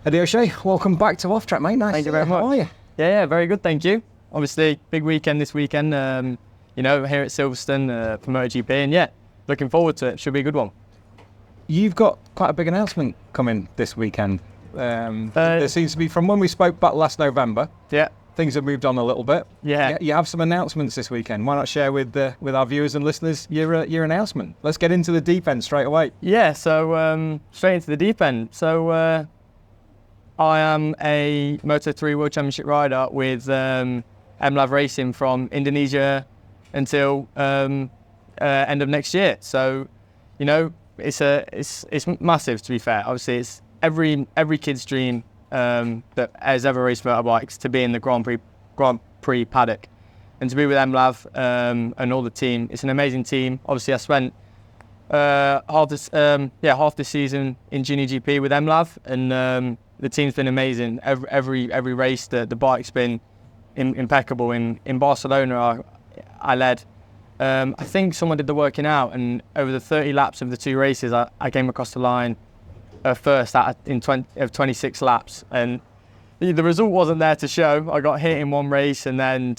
Eddie O'Shea, welcome back to Off Track, mate. Nice. Thank you very much. How are you? Yeah, very good, thank you. Obviously, big weekend this weekend, here at Silverstone for MotoGP, and yeah, looking forward to it. Should be a good one. You've got quite a big announcement coming this weekend. There seems to be, from when we spoke back last November, things have moved on a little bit. Yeah. You have some announcements this weekend. Why not share with our viewers and listeners your announcement? Let's get into the deep end straight away. Yeah, so straight into the deep end. So I am a Moto3 World Championship rider with MLav Racing from Indonesia until end of next year. So, it's massive, to be fair. Obviously, it's every kid's dream that has ever raced motorbikes to be in the Grand Prix paddock and to be with MLav and all the team. It's an amazing team. Obviously, I spent half this season in Junior GP with MLav, and the team's been amazing. Every race, the bike's been impeccable. In Barcelona, I led. I think someone did the working out, and over the 30 laps of the two races, I came across the line first in 26 laps, and the result wasn't there to show. I got hit in one race and then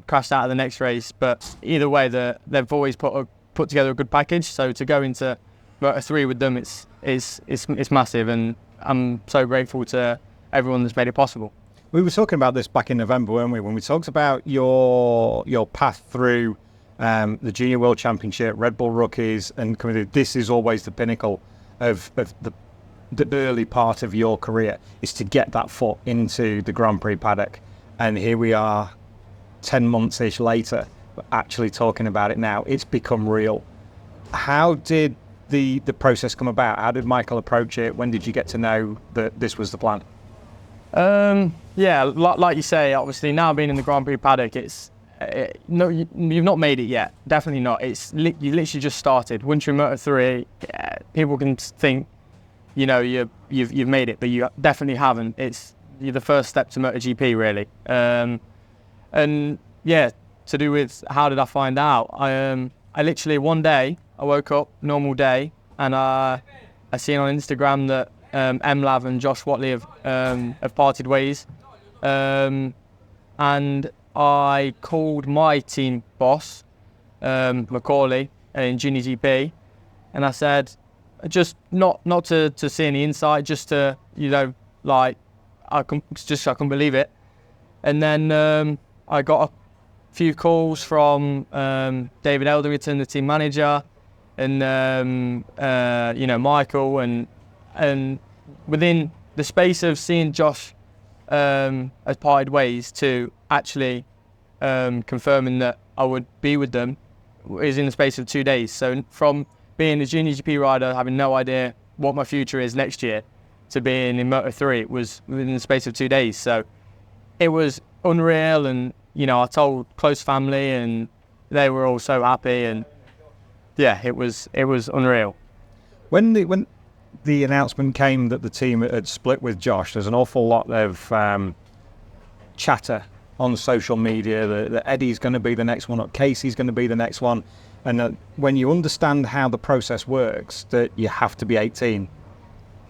crashed out of the next race. But either way, they've always put together a good package. So to go into Moto3 with them, it's massive, and I'm so grateful to everyone that's made it possible. We were talking about this back in November, weren't we? When we talked about your path through the Junior World Championship, Red Bull Rookies, and this is always the pinnacle of the early part of your career, is to get that foot into the Grand Prix paddock. And here we are 10 months-ish later, actually talking about it now. It's become real. How did the process come about? How did Michael approach it? When did you get to know that this was the plan? Yeah, like you say, obviously now being in the Grand Prix paddock, no, you've not made it yet. Definitely not. You literally just started. Once you're in Moto3, people can think, you've made it, but you definitely haven't. You're the first step to MotoGP, really. And yeah, to do with how did I find out? I literally one day I woke up, normal day, and I seen on Instagram that MLav and Josh Watley have parted ways, and I called my team boss, Macaulay, in Junior GP, and I said, just not to see any insight, just to I couldn't believe it. And then I got a few calls from David Elderington, the team manager, and Michael, and within the space of seeing Josh as parted ways to actually confirming that I would be with them is in the space of 2 days. So from being a Junior GP rider, having no idea what my future is next year, to being in Moto3, it was within the space of 2 days. So it was unreal, and I told close family, and they were all so happy, and yeah, it was unreal. When the announcement came that the team had split with Josh, there's an awful lot of chatter on social media that Eddie's going to be the next one, or Casey's going to be the next one, and when you understand how the process works, that you have to be 18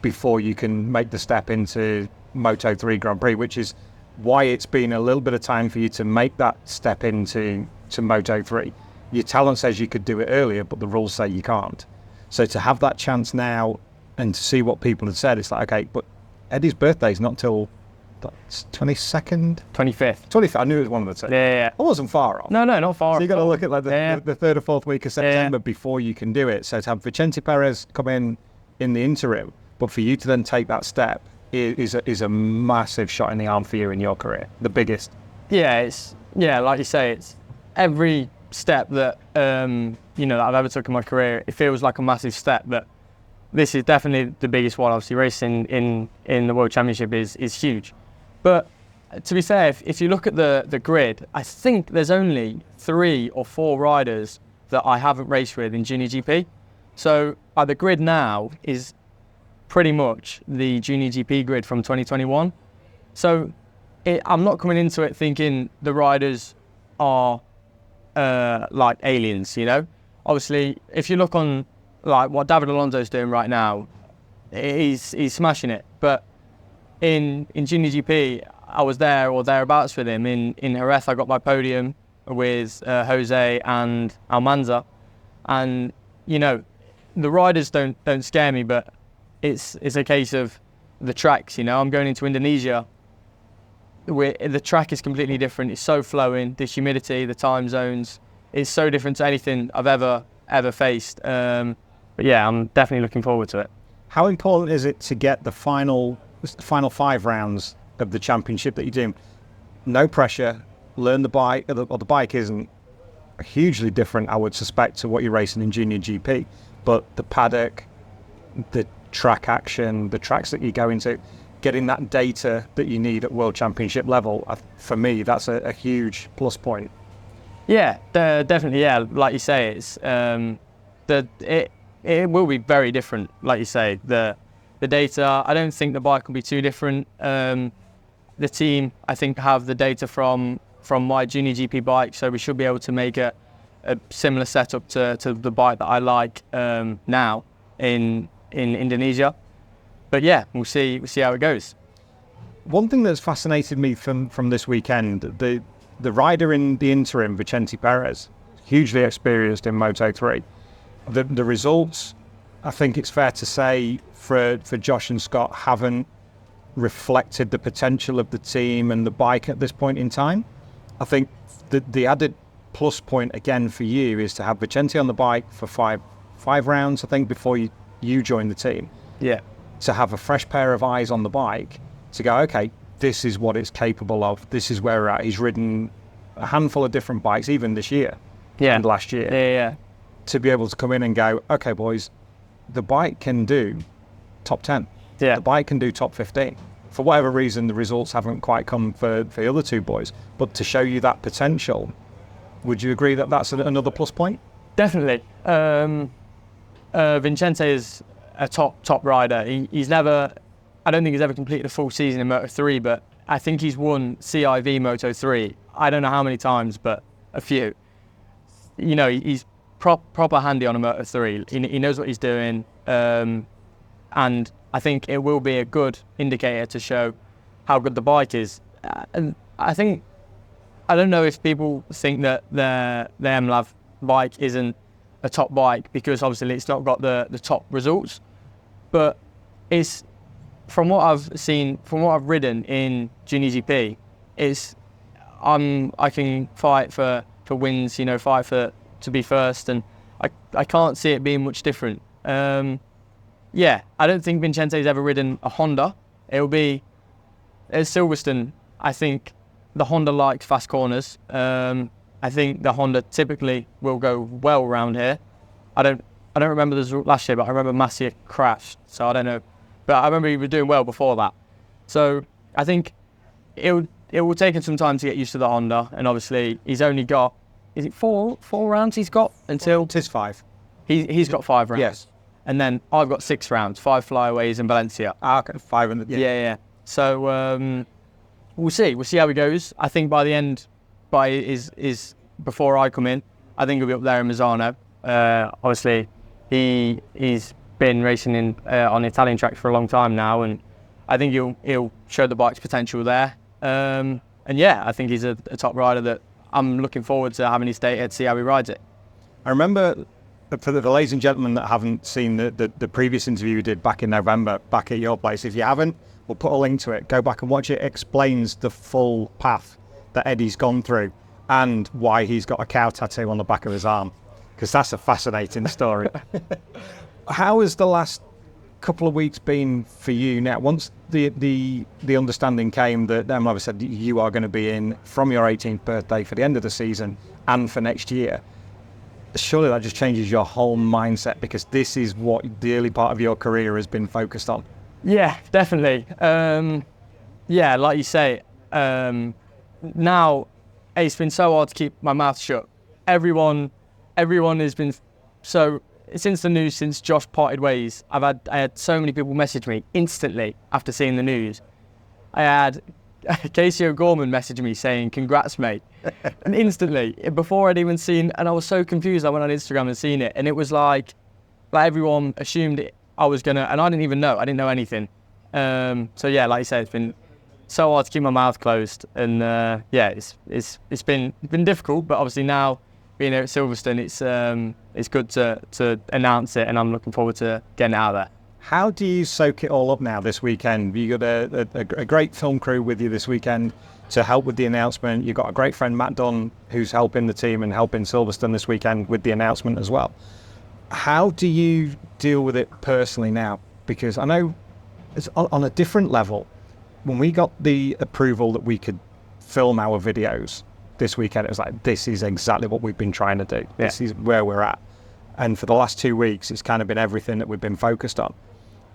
before you can make the step into Moto3 Grand Prix, which is why it's been a little bit of time for you to make that step into Moto3. Your talent says you could do it earlier, but the rules say you can't. So to have that chance now and to see what people had said, it's like, okay, but Eddie's birthday's not till 22nd? 25th. I knew it was one of the two. Yeah. I wasn't far off. No, not far off. So you got to look at the third or fourth week of September before you can do it. So to have Vicente Perez come in the interim, but for you to then take that step is a massive shot in the arm for you in your career, the biggest. Yeah, like you say, it's every step that that I've ever took in my career. It feels like a massive step, but this is definitely the biggest one. Obviously, racing in the World Championship is huge. But to be fair, if you look at the grid, I think there's only 3 or 4 riders that I haven't raced with in Junior GP. So the grid now is pretty much the Junior GP grid from 2021. So I'm not coming into it thinking the riders are like aliens, Obviously, if you look on like what David Alonso's doing right now, he's smashing it. But in Junior GP, I was there or thereabouts with him. In Jerez, I got my podium with Jose and Almanza, and you know, the riders don't scare me, but it's a case of the tracks. You know, I'm going into Indonesia, where the track is completely different. It's so flowing, the humidity, the time zones. It's so different to anything I've ever faced. But yeah, I'm definitely looking forward to it. How important is it to get the final 5 rounds of the championship that you're doing? No pressure, learn the bike, or the bike isn't hugely different, I would suspect, to what you're racing in Junior GP, but the paddock, the track action, the tracks that you go into, getting that data that you need at World Championship level, for me, that's a huge plus point. Yeah, definitely. Yeah, like you say, it's it will be very different. Like you say, the data. I don't think the bike will be too different. The team, I think, have the data from my Junior GP bike, so we should be able to make a similar setup to the bike that I like now in Indonesia. But yeah, we'll see how it goes. One thing that's fascinated me from this weekend, the rider in the interim, Vicente Perez, hugely experienced in Moto3. The results, I think it's fair to say, for Josh and Scott, haven't reflected the potential of the team and the bike at this point in time. I think the added plus point again for you is to have Vicente on the bike for five rounds, I think, before you join the team. Yeah. To have a fresh pair of eyes on the bike, to go, okay, this is what it's capable of. This is where we're at. He's ridden a handful of different bikes, even this year and last year. Yeah. To be able to come in and go, okay, boys, the bike can do top 10. Yeah. The bike can do top 15. For whatever reason, the results haven't quite come for the other two boys. But to show you that potential, would you agree that that's another plus point? Definitely. Vicente is a top rider. He's never, I don't think he's ever completed a full season in Moto3, but I think he's won CIV Moto3. I don't know how many times, but a few. You know, he's proper handy on a Moto3. He knows what he's doing, and I think it will be a good indicator to show how good the bike is. And I don't know if people think that the MLav bike isn't a top bike because obviously it's not got the top results, but it's, from what I've seen, from what I've ridden in Junior GP, I can fight for wins, you know, fight to be first, and I can't see it being much different. Yeah, I don't think Vincente's ever ridden a Honda. It'll be at Silverstone. I think the Honda likes fast corners. I think the Honda typically will go well around here. I don't remember the result last year, but I remember Masia crashed, so I don't know. But I remember he was doing well before that. So I think it will take him some time to get used to the Honda, and obviously he's only got, is it four rounds he's got until? It is 5. He's got 5 rounds. Yes. And then I've got 6 rounds, 5 flyaways in Valencia. Okay, 5 in the... Yeah. So we'll see how he goes. I think by the end, is before I come in, I think he'll be up there in Misano. Obviously, he's been racing on Italian tracks for a long time now, and I think he'll show the bike's potential there. And yeah, I think he's a top rider that I'm looking forward to having his data to see how he rides it. I remember, for the ladies and gentlemen that haven't seen the previous interview we did back in November, back at your place, if you haven't, we'll put a link to it. Go back and watch it. It explains the full path that Eddie's gone through and why he's got a cow tattoo on the back of his arm, because that's a fascinating story. How has the last couple of weeks been for you now? Once the understanding came that MLav said you are going to be in from your 18th birthday for the end of the season and for next year, surely that just changes your whole mindset, because this is what the early part of your career has been focused on. Yeah, definitely. Yeah, like you say, now it's been so hard to keep my mouth shut. Everyone has been so, since the news, since Josh parted ways, I had so many people message me instantly after seeing the news. I had Casey O'Gorman messaged me saying, "Congrats, mate," and instantly, before I'd even seen, and I was so confused. I went on Instagram and seen it, and it was like everyone assumed I was gonna, and I didn't even know. I didn't know anything. So yeah, like you said, it's been so hard to keep my mouth closed, and yeah, it's been difficult. But obviously now being here at Silverstone, it's good to announce it, and I'm looking forward to getting it out there. How do you soak it all up now this weekend? You got a great film crew with you this weekend to help with the announcement. You've got a great friend, Matt Dunn, who's helping the team and helping Silverstone this weekend with the announcement as well. How do you deal with it personally now? Because I know it's on a different level. When we got the approval that we could film our videos this weekend, it was like, this is exactly what we've been trying to do. Yeah. This is where we're at. And for the last 2 weeks, it's kind of been everything that we've been focused on.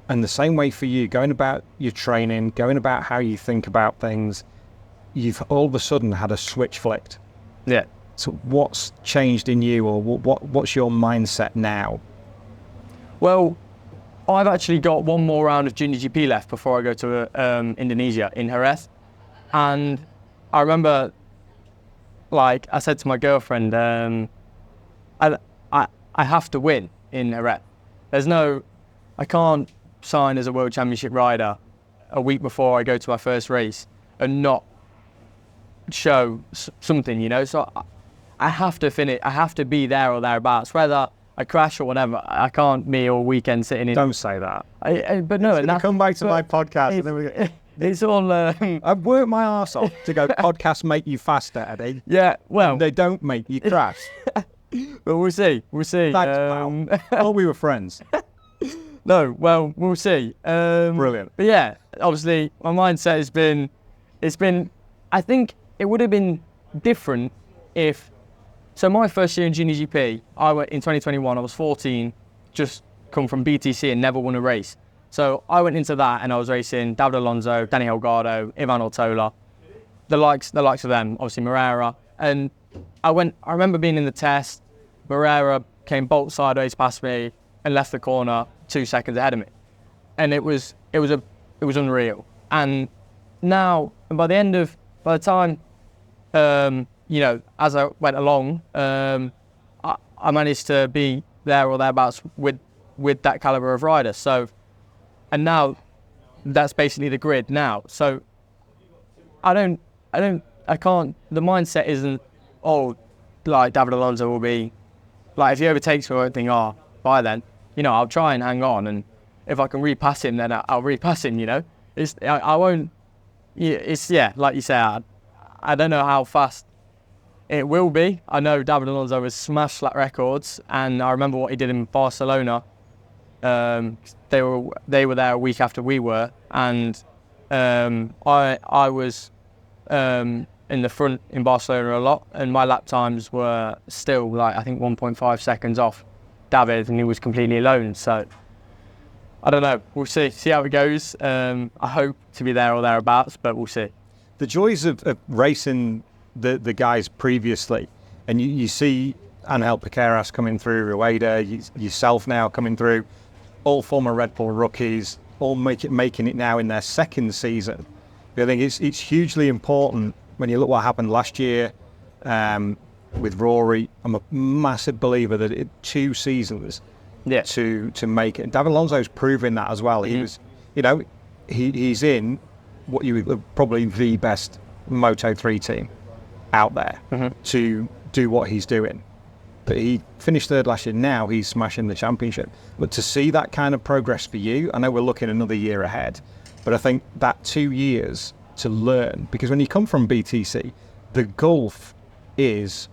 And the same way for you, going about your training, going about how you think about things, you've all of a sudden had a switch flicked. Yeah. So what's changed in you, or what's your mindset now? Well, I've actually got one more round of Junior GP left before I go to Indonesia in Jerez. And I remember, like, I said to my girlfriend, I have to win in Jerez. I can't sign as a World Championship rider a week before I go to my first race and not show something, you know. So I have to finish. I have to be there or thereabouts, whether I crash or whatever. I can't be all weekend sitting in. Don't say that. But no, and come back to my podcast. And then we go. It's all. I've worked my arse off to go. Podcasts make you faster, Eddie. Yeah, well, they don't make you crash. But we'll see. We'll see. Thanks, pal. Well, we were friends. No, well, we'll see. Brilliant. But yeah, obviously, my mindset has been. I think it would have been different if. So my first year in Junior GP, I went in 2021. I was 14, just come from BTC and never won a race. So I went into that and I was racing David Alonso, Danny Holgado, Ivan Ortola, the likes of them, obviously Moreira. And I remember being in the test. Moreira came bolt sideways past me and left the corner 2 seconds ahead of me, and it was unreal. And now, and by the time, you know, as I went along, I managed to be there or thereabouts with that caliber of rider. So, and now that's basically the grid now. So I can't. The mindset isn't, oh, like David Alonso will be, like if he overtakes me, I won't think, oh, by then, you know, I'll try and hang on, and if I can repass him, then I'll repass him. You know, I won't. It's like you say, I don't know how fast it will be. I know David Alonso has smashed flat records, and I remember what he did in Barcelona. They were there a week after we were, and I was in the front in Barcelona a lot, and my lap times were still like I think 1.5 seconds off David, and he was completely alone. So I don't know. We'll see how it goes. I hope to be there or thereabouts, but we'll see. The joys of racing the guys previously, and you see Angel Piqueras coming through, Rueda, yourself now coming through, all former Red Bull rookies, all making it now in their second season. I think it's hugely important when you look what happened last year with Rory. I'm a massive believer that it 2 seasons to make it. David Alonso's proving that as well. He was, you know, he's in what you would probably the best Moto3 team out there to do what he's doing. But he finished third last year. Now he's smashing the championship. But to see that kind of progress for you, I know we're looking another year ahead, but I think that 2 years to learn, because when you come from BTC, the gulf is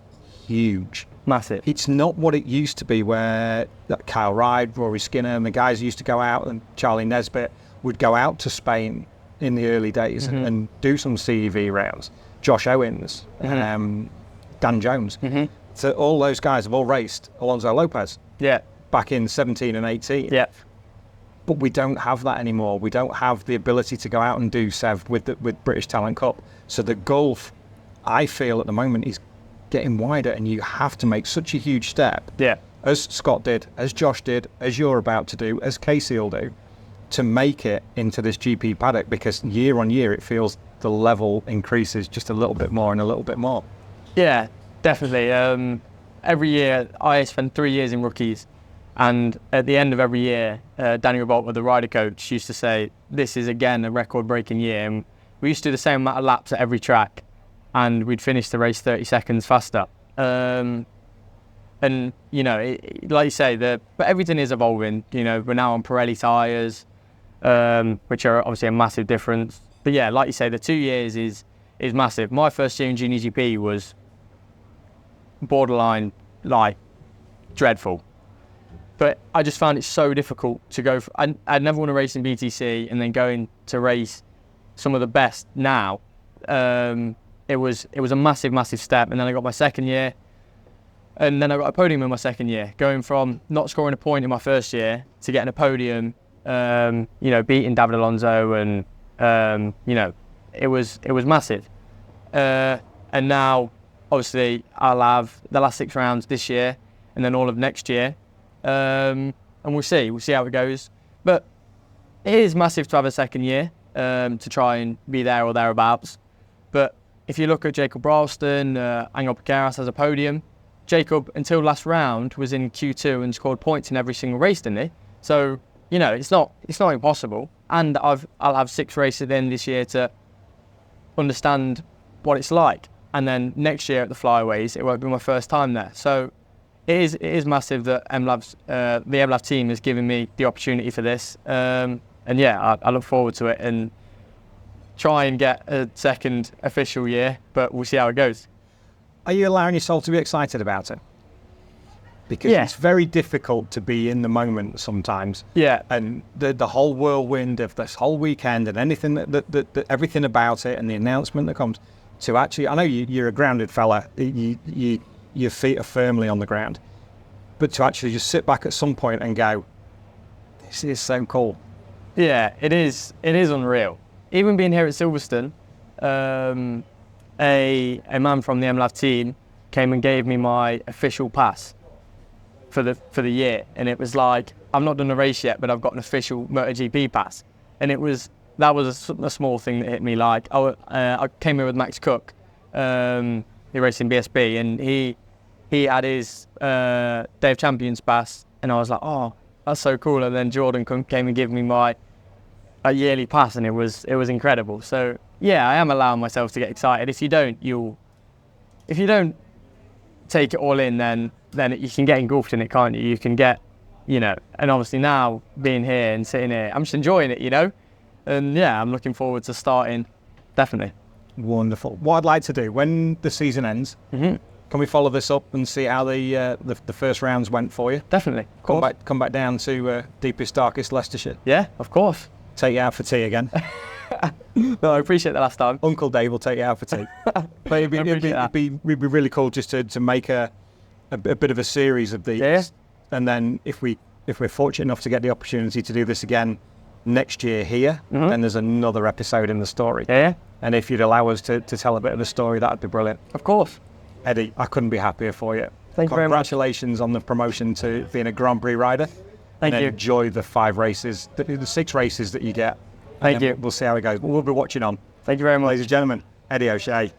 huge. Massive. It's not what it used to be, where Kyle Ryde, Rory Skinner, and the guys used to go out, and Charlie Nesbitt would go out to Spain in the early days and do some CEV rounds. Josh Owens, Dan Jones. So all those guys have all raced Alonso Lopez back in 17 and 18. Yeah. But we don't have that anymore. We don't have the ability to go out and do Sev with British Talent Cup. So the gulf, I feel at the moment, is getting wider, and you have to make such a huge step, as Scott did, as Josh did, as you're about to do, as Casey will do, to make it into this GP paddock, because year on year it feels the level increases just a little bit more and a little bit more. Yeah, definitely. Every year, I spend 3 years in rookies, And at the end of every year, Danny Revolta, the rider coach, used to say, this is again a record-breaking year. And we used to do the same amount of laps at every track, and we'd finish the race 30 seconds faster. And, you know, like you say, but everything is evolving. You know, we're now on Pirelli tyres, which are obviously a massive difference. But yeah, like you say, the 2 years is massive. My first year in Junior GP was borderline, like, dreadful. But I just found it so difficult to go. I'd never want to race in BTC, and then going to race some of the best now. It was a massive, massive step. And then I got my second year, and then I got a podium in my second year. Going from not scoring a point in my first year to getting a podium, you know, beating David Alonso, and you know, it was massive. And now, obviously, I'll have the last 6 rounds this year, and then all of next year. And we'll see how it goes. But it is massive to have a second year, to try and be there or thereabouts. But if you look at Jacob Ralston, Angel Piqueras has a podium. Jacob, until last round, was in Q2 and scored points in every single race, didn't he? So, you know, it's not impossible. And I'll have 6 races then this year to understand what it's like. And then next year at the flyaways, it won't be my first time there. So it is massive that the MLav team has given me the opportunity for this. And yeah, I look forward to it and try and get a second official year, but we'll see how it goes. Are you allowing yourself to be excited about it? Because it's very difficult to be in the moment sometimes. Yeah. And the whole whirlwind of this whole weekend and anything that everything about it and the announcement that comes to actually, I know you're a grounded fella, your feet are firmly on the ground, but to actually just sit back at some point and go, this is so cool. Yeah, it is unreal. Even being here at Silverstone, a man from the MLav team came and gave me my official pass for the year, and it was like, I've not done a race yet, but I've got an official MotoGP pass, and that was a small thing that hit me. Like I came here with Max Cook, he raced in BSB, and he had his Day of Champions pass, and I was like, oh, that's so cool. And then Jordan came and gave me a yearly pass, and it was incredible. So yeah, I am allowing myself to get excited. If you don't take it all in, then you can get engulfed in it, can't you? You can get, you know, and obviously now being here and sitting here, I'm just enjoying it, you know? And yeah, I'm looking forward to starting, definitely. Wonderful. What I'd like to do, when the season ends, can we follow this up and see how the first rounds went for you? Definitely. Come back down to deepest, darkest Leicestershire. Yeah, of course. Take you out for tea again. No, I appreciate the last time. Uncle Dave will take you out for tea. But it'd be really cool just to make a bit of a series of these. Yeah. And then if we're fortunate enough to get the opportunity to do this again next year here, then there's another episode in the story. Yeah. And if you'd allow us to tell a bit of the story, that'd be brilliant. Of course. Eddie, I couldn't be happier for you. Thank you very much. Congratulations on the promotion to being a Grand Prix rider. Thank you. Enjoy the 5 races, the 6 races that you get. Thank you. We'll see how it goes. We'll be watching on. Thank you very much. Ladies and gentlemen, Eddie O'Shea.